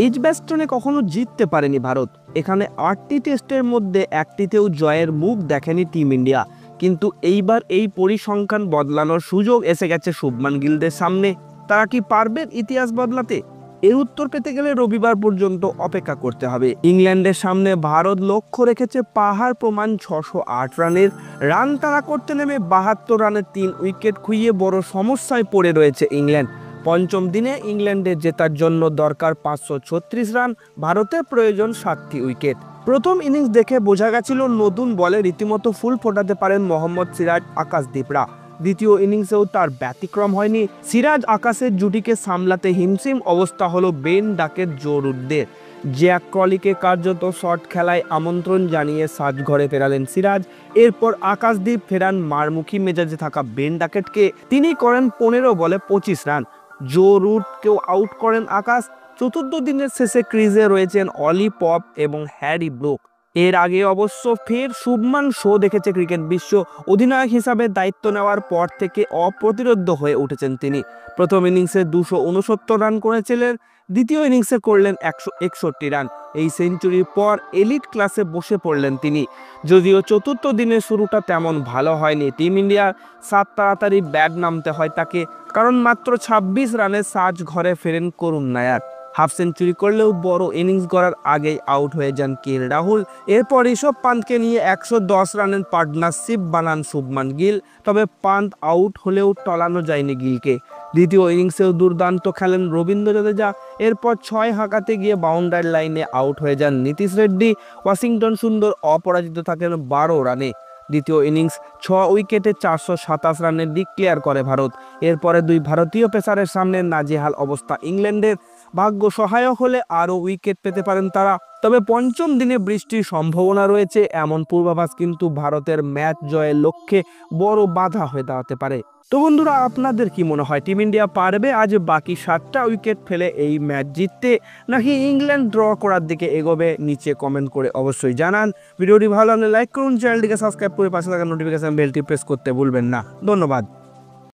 এজবাস্টনে কখনো জিততে পারেনি ভারত। এখানে 8টি টেস্টের মধ্যে একটিতেও জয়ের মুখ দেখেনি টিম ইন্ডিয়া। কিন্তু এইবার এই পরিসংখ্যান বদলানোর সুযোগ এসে গেছে শুভমান গিলদের সামনে। তারা কি পারবেন ইতিহাস বদলাতে? এর উত্তর পেতে গেলে রবিবার পর্যন্ত অপেক্ষা করতে হবে। ইংল্যান্ডের সামনে ভারত লক্ষ্য রেখেছে পাহাড় প্রমাণ 608 রানের। রান তাড়া করতে নেমে 72 রানের 3 উইকেট খুইয়ে বড় সমস্যায় পড়ে রয়েছে ইংল্যান্ড। পঞ্চম দিনে ইংল্যান্ডের জেতার জন্য দরকার 536 রান, ভারতের প্রয়োজন 7টি উইকেট। প্রথম ইনিংস দেখে বোঝা গেছিল নতুন বলে রীতিমতো ফুল ফোটাতে পারেন মোহাম্মদ সিরাজ, আকাশদীপরা। দ্বিতীয় ইনিংসেও তার ব্যতিক্রম হয়নি। সিরাজ আকাশের জুটিকে সামলাতে হিমশিম অবস্থা হলো বেন ডাকের জো রুটদের। জ্যাক ক্রলিকে কার্যত শট খেলায় আমন্ত্রণ জানিয়ে সাজঘরে ফেরালেন সিরাজ। এরপর আকাশদীপ ফেরান মারমুখী মেজাজে থাকা বেন ডাকেটকে। তিনি করেন 15 বলে 25 রান। জো রুটকেও আউট করেন আকাশ। চতুর্থ দিনের শেষে ক্রিজে রয়েছেন অলি পপ এবং হ্যারি ব্রুক। এর আগে অবশ্য ফের শুভমান শো দেখেছে ক্রিকেট বিশ্ব। অধিনায়ক হিসাবে দায়িত্ব নেওয়ার পর থেকে অপ্রতিরোধ্য হয়ে উঠেছেন তিনি। প্রথম ইনিংসে 269 রান করেছিলেন, দ্বিতীয় ইনিংসে করলেন 161 রান। এই সেঞ্চুরির পর এলিট ক্লাসে বসে পড়লেন তিনি। যদিও চতুর্থ দিনের শুরুটা তেমন ভালো হয়নি টিম ইন্ডিয়ার। তাড়াতাড়ি ব্যাট নামতে হয় তাকে, কারণ মাত্র 26 রানে সাজ ঘরে ফেরেন করুণ নায়ার। হাফ সেঞ্চুরি করলেও বড় ইনিংস গড়ার আগেই আউট হয়ে যান কে রাহুল। এরপর ঋষভ পান্তকে নিয়ে 110 রানের পার্টনারশিপ বানান শুভমান গিল। তবে পান্ত আউট হলেও টলানো যায়নি গিলকে। দ্বিতীয় ইনিংসেও দুর্দান্ত খেলেন রবীন্দ্র জাদেজা। এরপর 6 হাঁকাতে গিয়ে বাউন্ডারি লাইনে আউট হয়ে যান নীতিশ রেড্ডি। ওয়াশিংটন সুন্দর অপরাজিত থাকেন 12 রানে। দ্বিতীয় ইনিংস 6 উইকেটে 427 রানে ডিক্লেয়ার করে ভারত। এরপরে দুই ভারতীয় পেসারের সামনে নাজেহাল অবস্থা ইংল্যান্ডের। ভাগ্য সহায়ক হলে আরও উইকেট পেতে পারেন তারা। তবে পঞ্চম দিনে বৃষ্টির সম্ভাবনা রয়েছে, এমন পূর্বাভাস কিন্তু ভারতের ম্যাচ জয়ের লক্ষ্যে বড় বাধা হয়ে দাঁড়াতে পারে। তো বন্ধুরা, আপনাদের কি মনে হয় টিম ইন্ডিয়া পারবে আজ বাকি 7টা উইকেট ফেলে এই ম্যাচ জিততে, নাকি ইংল্যান্ড ড্র করার দিকে এগোবে? নিচে কমেন্ট করে অবশ্যই জানান। ভিডিওটি ভালো লাগলে লাইক করুন, চ্যানেলটিকে সাবস্ক্রাইব করে পাশে থাকা নোটিফিকেশন বেলটি প্রেস করতে ভুলবেন না। ধন্যবাদ।